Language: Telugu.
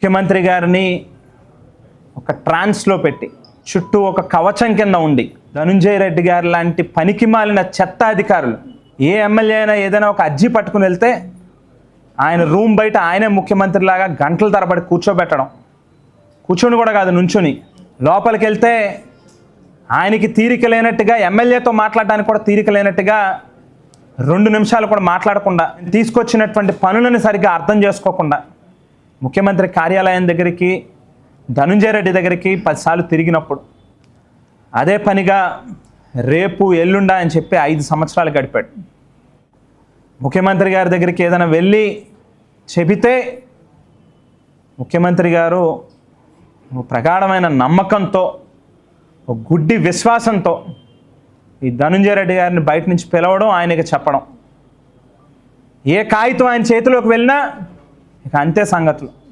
ముఖ్యమంత్రి గారిని ఒక ట్రాన్స్లో పెట్టి చుట్టూ ఒక కవచం కింద ఉండి ధనుంజయ రెడ్డి గారు లాంటి పనికి మాలిన చెత్త అధికారులు ఏ ఎమ్మెల్యే అయినా ఏదైనా ఒక అర్జీ పట్టుకుని వెళ్తే ఆయన రూమ్ బయట ఆయనే ముఖ్యమంత్రిలాగా గంటల తరబడి కూర్చోబెట్టడం, కూర్చొని కూడా కాదు నుంచుని, లోపలికి వెళ్తే ఆయనకి తీరిక లేనట్టుగా, ఎమ్మెల్యేతో మాట్లాడడానికి కూడా తీరిక లేనట్టుగా 2 నిమిషాలు కూడా మాట్లాడకుండా, తీసుకొచ్చినటువంటి పనులను సరిగ్గా అర్థం చేసుకోకుండా ముఖ్యమంత్రి కార్యాలయం దగ్గరికి ధనుంజయ రెడ్డి దగ్గరికి 10 సార్లు తిరిగినప్పుడు అదే పనిగా రేపు ఎల్లుండా అని చెప్పి 5 సంవత్సరాలు గడిపాడు. ముఖ్యమంత్రి గారి దగ్గరికి ఏదైనా వెళ్ళి చెబితే ముఖ్యమంత్రి గారు ప్రగాఢమైన నమ్మకంతో, ఒక గుడ్డి విశ్వాసంతో ఈ ధనుంజయ రెడ్డి గారిని బయట నుంచి పిలవడం, ఆయనకి చెప్పడం, ఏ కాగితం ఆయన చేతిలోకి వెళ్ళినా ఇక అంతే సంగతులు.